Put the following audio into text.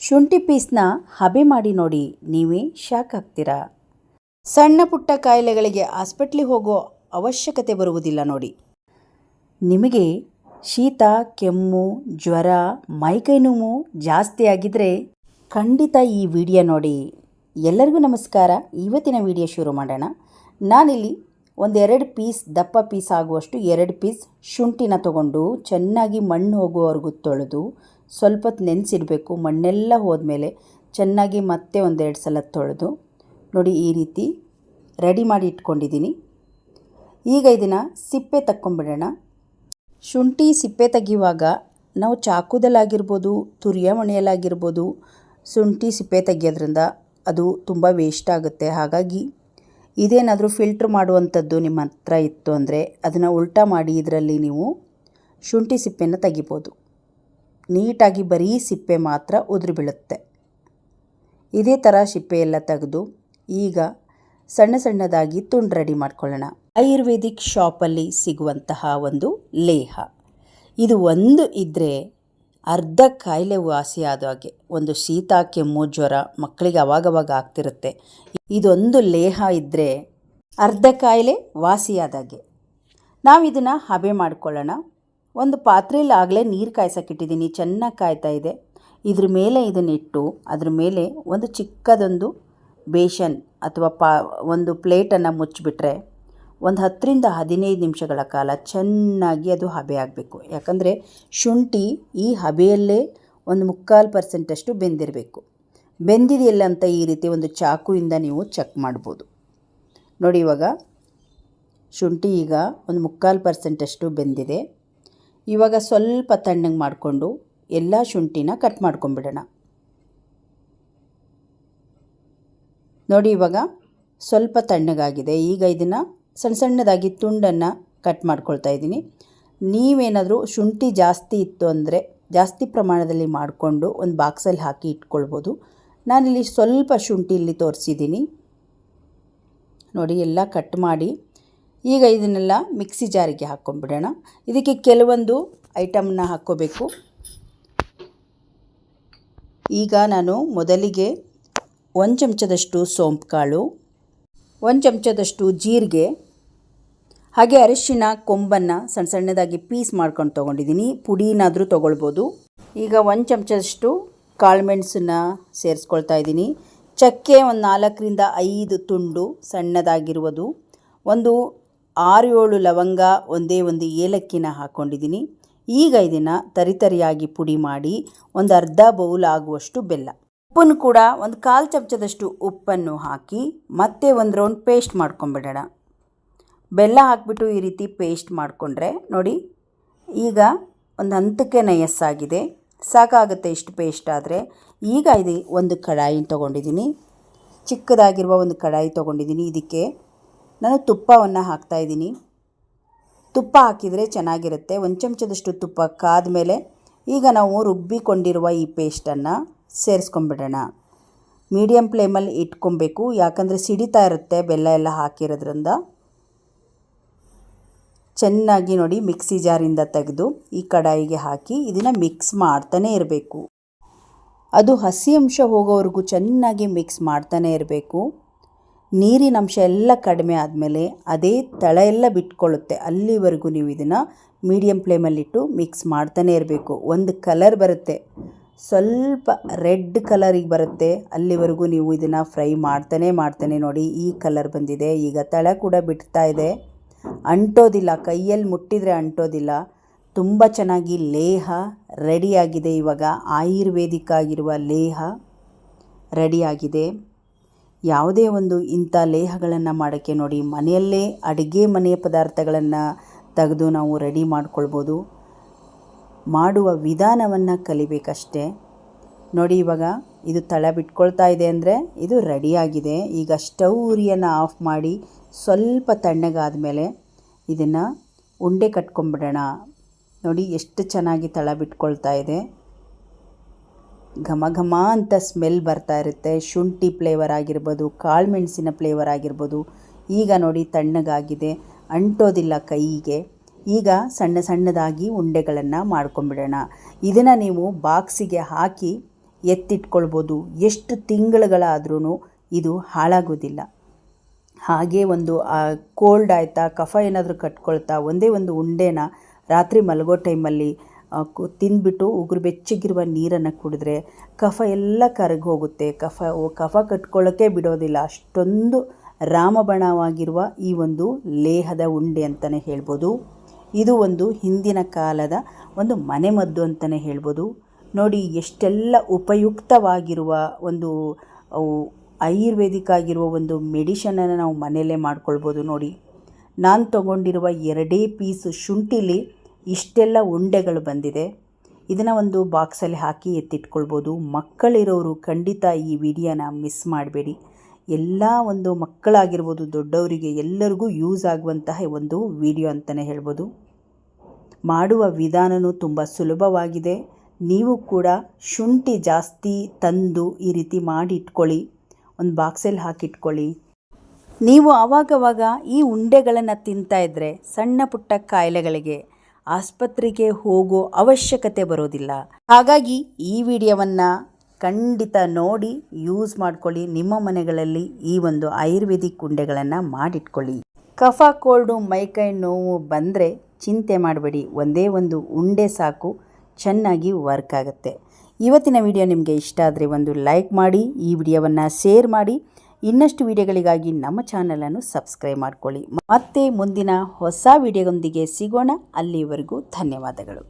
ಶುಂಠಿ ಪೀಸ್ನ ಹಬೆ ಮಾಡಿ ನೋಡಿ, ನೀವೇ ಶಾಕ್ ಆಗ್ತೀರಾ. ಸಣ್ಣ ಪುಟ್ಟ ಕಾಯಿಲೆಗಳಿಗೆ ಹಾಸ್ಪಿಟ್ಲಿಗೆ ಹೋಗೋ ಅವಶ್ಯಕತೆ ಬರುವುದಿಲ್ಲ ನೋಡಿ. ನಿಮಗೆ ಶೀತ, ಕೆಮ್ಮು, ಜ್ವರ, ಮೈಕೈ ನೋವು ಜಾಸ್ತಿ ಆಗಿದ್ರೆ ಖಂಡಿತ ಈ ವಿಡಿಯೋ ನೋಡಿ. ಎಲ್ಲರಿಗೂ ನಮಸ್ಕಾರ. ಇವತ್ತಿನ ವಿಡಿಯೋ ಶುರು ಮಾಡೋಣ. ನಾನಿಲ್ಲಿ ಒಂದೆರಡು ಪೀಸ್, ದಪ್ಪ ಪೀಸ್ ಆಗುವಷ್ಟು 2 ಪೀಸ್ ಶುಂಠಿನ ತಗೊಂಡು ಚೆನ್ನಾಗಿ ಮಣ್ಣು ಹೋಗುವವರೆಗೂ ತೊಳೆದು ಸ್ವಲ್ಪ ಹೊತ್ತು ನೆನೆಸಿಡಬೇಕು. ಮಣ್ಣೆಲ್ಲ ಹೋದ್ಮೇಲೆ ಚೆನ್ನಾಗಿ ಮತ್ತೆ ಒಂದೆರಡು ಸಲ ತೊಳೆದು ನೋಡಿ, ಈ ರೀತಿ ರೆಡಿ ಮಾಡಿ ಇಟ್ಕೊಂಡಿದ್ದೀನಿ. ಈಗ ಇದನ್ನು ಸಿಪ್ಪೆ ತಕ್ಕೊಂಬಿಡೋಣ. ಶುಂಠಿ ಸಿಪ್ಪೆ ತೆಗೆಯುವಾಗ ನಾವು ಚಾಕುದಲ್ಲಾಗಿರ್ಬೋದು, ತುರಿಯ ಮಣೆಯಲ್ಲಾಗಿರ್ಬೋದು, ಶುಂಠಿ ಸಿಪ್ಪೆ ತೆಗೆಯೋದ್ರಿಂದ ಅದು ತುಂಬ ವೇಸ್ಟ್ ಆಗುತ್ತೆ. ಹಾಗಾಗಿ ಇದೇನಾದರೂ ಫಿಲ್ಟ್ರ್ ಮಾಡುವಂಥದ್ದು ನಿಮ್ಮ ಹತ್ರ ಇತ್ತು ಅಂದರೆ ಅದನ್ನು ಉಲ್ಟಾ ಮಾಡಿ ಇದರಲ್ಲಿ ನೀವು ಶುಂಠಿ ಸಿಪ್ಪೆನ ತೆಗಿಬೋದು. ನೀಟಾಗಿ ಬರೀ ಸಿಪ್ಪೆ ಮಾತ್ರ ಉದುರು ಬೀಳುತ್ತೆ. ಇದೇ ಥರ ಸಿಪ್ಪೆ ಎಲ್ಲ ತೆಗೆದು ಈಗ ಸಣ್ಣ ಸಣ್ಣದಾಗಿ ತುಂಡು ರೆಡಿ ಮಾಡ್ಕೊಳ್ಳೋಣ. ಆಯುರ್ವೇದಿಕ್ ಶಾಪಲ್ಲಿ ಸಿಗುವಂತಹ ಒಂದು ಲೇಹ, ಇದು ಒಂದು ಇದ್ದರೆ ಅರ್ಧ ಕಾಯಿಲೆ ವಾಸಿ ಆದ ಹಾಗೆ. ಒಂದು ಶೀತ, ಕೆಮ್ಮು, ಜ್ವರ ಮಕ್ಕಳಿಗೆ ಅವಾಗವಾಗ ಆಗ್ತಿರುತ್ತೆ. ಇದೊಂದು ಲೇಹ ಇದ್ದರೆ ಅರ್ಧ ಕಾಯಿಲೆ ವಾಸಿಯಾದಾಗೆ. ನಾವು ಇದನ್ನು ಹಬೆ ಮಾಡ್ಕೊಳ್ಳೋಣ. ಒಂದು ಪಾತ್ರೆಯಲ್ಲಿ ಆಗಲೇ ನೀರು ಕಾಯ್ಸೋಕ್ಕಿಟ್ಟಿದ್ದೀನಿ, ಚೆನ್ನಾಗಿ ಕಾಯ್ತಾ ಇದೆ. ಇದ್ರ ಮೇಲೆ ಇದನ್ನಿಟ್ಟು ಅದ್ರ ಮೇಲೆ ಒಂದು ಚಿಕ್ಕದೊಂದು ಬೇಷನ್ ಅಥವಾ ಒಂದು ಪ್ಲೇಟನ್ನು ಮುಚ್ಚಿಬಿಟ್ರೆ ಒಂದು 10ರಿಂದ 15 ನಿಮಿಷಗಳ ಕಾಲ ಚೆನ್ನಾಗಿ ಅದು ಹಬೆ ಆಗಬೇಕು. ಯಾಕಂದರೆ ಶುಂಠಿ ಈ ಹಬೆಯಲ್ಲೇ ಒಂದು 3/4% ಬೆಂದಿರಬೇಕು. ಬೆಂದಿದೆಯಲ್ಲ ಅಂತ ಈ ರೀತಿ ಒಂದು ಚಾಕುವಿಂದ ನೀವು ಚೆಕ್ ಮಾಡ್ಬೋದು. ನೋಡಿ, ಇವಾಗ ಶುಂಠಿ ಈಗ ಒಂದು 3/4% ಬೆಂದಿದೆ. ಇವಾಗ ಸ್ವಲ್ಪ ತಣ್ಣಗೆ ಮಾಡಿಕೊಂಡು ಎಲ್ಲ ಶುಂಠಿನ ಕಟ್ ಮಾಡ್ಕೊಂಬಿಡೋಣ. ನೋಡಿ, ಇವಾಗ ಸ್ವಲ್ಪ ತಣ್ಣಗಾಗಿದೆ. ಈಗ ಇದನ್ನು ಸಣ್ಣ ಸಣ್ಣದಾಗಿ ತುಂಡನ್ನು ಕಟ್ ಮಾಡ್ಕೊಳ್ತಾ ಇದ್ದೀನಿ. ನೀವೇನಾದರೂ ಶುಂಠಿ ಜಾಸ್ತಿ ಇತ್ತು ಅಂದರೆ ಜಾಸ್ತಿ ಪ್ರಮಾಣದಲ್ಲಿ ಮಾಡಿಕೊಂಡು ಒಂದು ಬಾಕ್ಸಲ್ಲಿ ಹಾಕಿ ಇಟ್ಕೊಳ್ಬೋದು. ನಾನಿಲ್ಲಿ ಸ್ವಲ್ಪ ಶುಂಠಿ ಇಲ್ಲಿ ತೋರಿಸಿದ್ದೀನಿ ನೋಡಿ. ಎಲ್ಲ ಕಟ್ ಮಾಡಿ ಈಗ ಇದನ್ನೆಲ್ಲ ಮಿಕ್ಸಿ ಜಾರಿಗೆ ಹಾಕ್ಕೊಂಬಿಡೋಣ. ಇದಕ್ಕೆ ಕೆಲವೊಂದು ಐಟಮ್ನ ಹಾಕ್ಕೋಬೇಕು. ಈಗ ನಾನು ಮೊದಲಿಗೆ 1 ಚಮಚದಷ್ಟು ಸೋಂಪು ಕಾಳು, 1 ಚಮಚದಷ್ಟು ಜೀರಿಗೆ, ಹಾಗೆ ಅರಿಶಿಣ ಕೊಂಬನ್ನು ಸಣ್ಣ ಸಣ್ಣದಾಗಿ ಪೀಸ್ ಮಾಡ್ಕೊಂಡು ತೊಗೊಂಡಿದ್ದೀನಿ. ಪುಡಿನಾದರೂ ತೊಗೊಳ್ಬೋದು. ಈಗ 1 ಚಮಚದಷ್ಟು ಕಾಳುಮೆಣಸನ್ನು ಸೇರಿಸ್ಕೊಳ್ತಾ ಇದ್ದೀನಿ. ಚಕ್ಕೆ ಒಂದು 4ರಿಂದ 5 ತುಂಡು ಸಣ್ಣದಾಗಿರುವುದು, ಒಂದು 6-7 ಲವಂಗ, ಒಂದೇ ಒಂದು ಏಲಕ್ಕಿನ ಹಾಕ್ಕೊಂಡಿದ್ದೀನಿ. ಈಗ ಇದನ್ನು ತರಿತರಿಯಾಗಿ ಪುಡಿ ಮಾಡಿ ಒಂದು ಅರ್ಧ ಬೌಲ್ ಆಗುವಷ್ಟು ಬೆಲ್ಲ, ಉಪ್ಪನ್ನು ಕೂಡ ಒಂದು 1/4 ಚಮಚದಷ್ಟು ಉಪ್ಪನ್ನು ಹಾಕಿ ಮತ್ತೆ ಒಂದು ರೌಂಡ್ ಪೇಸ್ಟ್ ಮಾಡ್ಕೊಂಬಿಡೋಣ. ಬೆಲ್ಲ ಹಾಕಿಬಿಟ್ಟು ಈ ರೀತಿ ಪೇಸ್ಟ್ ಮಾಡಿಕೊಂಡ್ರೆ ನೋಡಿ, ಈಗ ಒಂದು ಹಂತಕ್ಕೆ ನಯಸ್ಸಾಗಿದೆ. ಸಾಕಾಗುತ್ತೆ ಇಷ್ಟು ಪೇಸ್ಟ್ ಆದರೆ. ಈಗ ಇದು ಒಂದು ಕಡಾಯಿ ತೊಗೊಂಡಿದ್ದೀನಿ, ಚಿಕ್ಕದಾಗಿರುವ ಒಂದು ಕಡಾಯಿ ತೊಗೊಂಡಿದ್ದೀನಿ. ಇದಕ್ಕೆ ನಾನು ತುಪ್ಪವನ್ನು ಹಾಕ್ತಾಯಿದ್ದೀನಿ. ತುಪ್ಪ ಹಾಕಿದರೆ ಚೆನ್ನಾಗಿರುತ್ತೆ. 1 ಚಮಚದಷ್ಟು ತುಪ್ಪ ಕಾದ ಮೇಲೆ ಈಗ ನಾವು ರುಬ್ಬಿಕೊಂಡಿರುವ ಈ ಪೇಸ್ಟನ್ನು ಸೇರಿಸ್ಕೊಂಬಿಡೋಣ. ಮೀಡಿಯಮ್ ಫ್ಲೇಮಲ್ಲಿ ಇಟ್ಕೊಬೇಕು, ಯಾಕಂದರೆ ಸಿಡಿತಾ ಇರುತ್ತೆ ಬೆಲ್ಲ ಎಲ್ಲ ಹಾಕಿರೋದ್ರಿಂದ. ಚೆನ್ನಾಗಿ ನೋಡಿ ಮಿಕ್ಸಿ ಜಾರಿಂದ ತೆಗೆದು ಈ ಕಡಾಯಿಗೆ ಹಾಕಿ ಇದನ್ನು ಮಿಕ್ಸ್ ಮಾಡ್ತಾನೇ ಇರಬೇಕು. ಅದು ಹಸಿ ಅಂಶ ಹೋಗೋವರೆಗೂ ಚೆನ್ನಾಗಿ ಮಿಕ್ಸ್ ಮಾಡ್ತಾನೇ ಇರಬೇಕು. ನೀರಿನ ಅಂಶ ಎಲ್ಲ ಕಡಿಮೆ ಆದಮೇಲೆ ಅದೇ ತಳ ಎಲ್ಲ ಬಿಟ್ಕೊಳ್ಳುತ್ತೆ. ಅಲ್ಲಿವರೆಗೂ ನೀವು ಇದನ್ನು ಮೀಡಿಯಮ್ ಫ್ಲೇಮಲ್ಲಿಟ್ಟು ಮಿಕ್ಸ್ ಮಾಡ್ತಾನೇ ಇರಬೇಕು. ಒಂದು ಕಲರ್ ಬರುತ್ತೆ, ಸ್ವಲ್ಪ ರೆಡ್ ಕಲರಿಗೆ ಬರುತ್ತೆ, ಅಲ್ಲಿವರೆಗೂ ನೀವು ಇದನ್ನು ಫ್ರೈ ಮಾಡ್ತಾನೆ ನೋಡಿ. ಈ ಕಲರ್ ಬಂದಿದೆ. ಈಗ ತಳ ಕೂಡ ಬಿಡ್ತಾ ಇದೆ, ಅಂಟೋದಿಲ್ಲ, ಕೈಯಲ್ಲಿ ಮುಟ್ಟಿದರೆ ಅಂಟೋದಿಲ್ಲ. ತುಂಬ ಚೆನ್ನಾಗಿ ಲೇಹ ರೆಡಿಯಾಗಿದೆ. ಇವಾಗ ಆಯುರ್ವೇದಿಕ್ ಆಗಿರುವ ಲೇಹ ರೆಡಿಯಾಗಿದೆ. ಯಾವುದೇ ಒಂದು ಇಂಥ ಲೇಹಗಳನ್ನು ಮಾಡೋಕ್ಕೆ ನೋಡಿ, ಮನೆಯಲ್ಲೇ ಅಡುಗೆ ಮನೆಯ ಪದಾರ್ಥಗಳನ್ನು ತೆಗೆದು ನಾವು ರೆಡಿ ಮಾಡ್ಕೊಳ್ಬೋದು. ಮಾಡುವ ವಿಧಾನವನ್ನು ಕಲಿಬೇಕಷ್ಟೇ. ನೋಡಿ, ಇವಾಗ ಇದು ತಳ ಬಿಟ್ಕೊಳ್ತಾ ಇದೆ ಅಂದರೆ ಇದು ರೆಡಿಯಾಗಿದೆ. ಈಗ ಸ್ಟವ್ ಉರಿಯನ್ನು ಆಫ್ ಮಾಡಿ ಸ್ವಲ್ಪ ತಣ್ಣಗಾದ ಮೇಲೆ ಇದನ್ನು ಉಂಡೆ ಕಟ್ಕೊಂಬಿಡೋಣ. ನೋಡಿ ಎಷ್ಟು ಚೆನ್ನಾಗಿ ತಳ ಬಿಟ್ಕೊಳ್ತಾ ಇದೆ. ಘಮ ಘಮ ಅಂತ ಸ್ಮೆಲ್ ಬರ್ತಾ ಇರುತ್ತೆ. ಶುಂಠಿ ಫ್ಲೇವರ್ ಆಗಿರ್ಬೋದು, ಕಾಳುಮೆಣಸಿನ ಫ್ಲೇವರ್ ಆಗಿರ್ಬೋದು. ಈಗ ನೋಡಿ ತಣ್ಣಗಾಗಿದೆ, ಅಂಟೋದಿಲ್ಲ ಕೈಗೆ. ಈಗ ಸಣ್ಣ ಸಣ್ಣದಾಗಿ ಉಂಡೆಗಳನ್ನು ಮಾಡ್ಕೊಂಬಿಡೋಣ. ಇದನ್ನು ನೀವು ಬಾಕ್ಸಿಗೆ ಹಾಕಿ ಎತ್ತಿಟ್ಕೊಳ್ಬೋದು. ಎಷ್ಟು ತಿಂಗಳುಗಳಾದ್ರೂ ಇದು ಹಾಳಾಗೋದಿಲ್ಲ. ಹಾಗೆ ಒಂದು ಕೋಲ್ಡ್ ಆಯಿತಾ, ಕಫ ಏನಾದರೂ ಕಟ್ಕೊಳ್ತಾ ಒಂದೇ ಒಂದು ಉಂಡೆನ ರಾತ್ರಿ ಮಲಗೋ ಟೈಮಲ್ಲಿ ತಿಂದ್ಬಿಟ್ಟು ಉಗುರು ಬೆಚ್ಚಗಿರುವ ನೀರನ್ನು ಕುಡಿದ್ರೆ ಕಫ ಎಲ್ಲ ಕರಗಿ ಹೋಗುತ್ತೆ. ಕಫ ಕಟ್ಕೊಳ್ಳೋಕ್ಕೆ ಬಿಡೋದಿಲ್ಲ. ಅಷ್ಟೊಂದು ರಾಮಬಣವಾಗಿರುವ ಈ ಒಂದು ಲೇಹದ ಉಂಡೆ ಅಂತಲೇ ಹೇಳ್ಬೋದು. ಇದು ಒಂದು ಹಿಂದಿನ ಕಾಲದ ಒಂದು ಮನೆಮದ್ದು ಅಂತಲೇ ಹೇಳ್ಬೋದು. ನೋಡಿ ಎಷ್ಟೆಲ್ಲ ಉಪಯುಕ್ತವಾಗಿರುವ ಒಂದು ಆಯುರ್ವೇದಿಕ್ ಆಗಿರುವ ಒಂದು ಮೆಡಿಷನನ್ನು ನಾವು ಮನೆಯಲ್ಲೇ ಮಾಡ್ಕೊಳ್ಬೋದು. ನೋಡಿ, ನಾನು ತಗೊಂಡಿರುವ 2 ಪೀಸ್ ಶುಂಠಿಲಿ ಇಷ್ಟೆಲ್ಲ ಉಂಡೆಗಳು ಬಂದಿದೆ. ಇದನ್ನು ಒಂದು ಬಾಕ್ಸಲ್ಲಿ ಹಾಕಿ ಎತ್ತಿಟ್ಕೊಳ್ಬೋದು. ಮಕ್ಕಳಿರೋರು ಖಂಡಿತ ಈ ವಿಡಿಯೋನ ಮಿಸ್ ಮಾಡಬೇಡಿ. ಎಲ್ಲ ಒಂದು ಮಕ್ಕಳಾಗಿರ್ಬೋದು, ದೊಡ್ಡವರಿಗೆ ಎಲ್ಲರಿಗೂ ಯೂಸ್ ಆಗುವಂತಹ ಒಂದು ವಿಡಿಯೋ ಅಂತಲೇ ಹೇಳ್ಬೋದು. ಮಾಡುವ ವಿಧಾನವೂ ತುಂಬ ಸುಲಭವಾಗಿದೆ. ನೀವು ಕೂಡ ಶುಂಠಿ ಜಾಸ್ತಿ ತಂದು ಈ ರೀತಿ ಮಾಡಿ ಇಟ್ಕೊಳ್ಳಿ, ಒಂದು ಬಾಕ್ಸಲ್ಲಿ ಹಾಕಿಟ್ಕೊಳ್ಳಿ. ನೀವು ಆವಾಗವಾಗ ಈ ಉಂಡೆಗಳನ್ನು ತಿಂತಾಯಿದ್ರೆ ಸಣ್ಣ ಪುಟ್ಟ ಕಾಯಿಲೆಗಳಿಗೆ ಆಸ್ಪತ್ರೆಗೆ ಹೋಗೋ ಅವಶ್ಯಕತೆ ಬರೋದಿಲ್ಲ. ಹಾಗಾಗಿ ಈ ವಿಡಿಯೋವನ್ನು ಖಂಡಿತ ನೋಡಿ ಯೂಸ್ ಮಾಡ್ಕೊಳ್ಳಿ. ನಿಮ್ಮ ಮನೆಗಳಲ್ಲಿ ಈ ಒಂದು ಆಯುರ್ವೇದಿಕ್ ಉಂಡೆಗಳನ್ನು ಮಾಡಿಟ್ಕೊಳ್ಳಿ. ಕಫ, ಕೋಲ್ಡು, ಮೈಕೈ ನೋವು ಬಂದರೆ ಚಿಂತೆ ಮಾಡಬೇಡಿ, ಒಂದೇ ಒಂದು ಉಂಡೆ ಸಾಕು, ಚೆನ್ನಾಗಿ ವರ್ಕ್ ಆಗುತ್ತೆ. ಇವತ್ತಿನ ವಿಡಿಯೋ ನಿಮಗೆ ಇಷ್ಟ ಆದರೆ ಒಂದು ಲೈಕ್ ಮಾಡಿ, ಈ ವಿಡಿಯೋವನ್ನು ಶೇರ್ ಮಾಡಿ. ಇನ್ನಷ್ಟು ವಿಡಿಯೋಗಳಿಗಾಗಿ ನಮ್ಮ ಚಾನಲನ್ನು ಸಬ್ಸ್ಕ್ರೈಬ್ ಮಾಡ್ಕೊಳ್ಳಿ. ಮತ್ತೆ ಮುಂದಿನ ಹೊಸ ವಿಡಿಯೋದೊಂದಿಗೆ ಸಿಗೋಣ. ಅಲ್ಲಿವರೆಗೂ ಧನ್ಯವಾದಗಳು.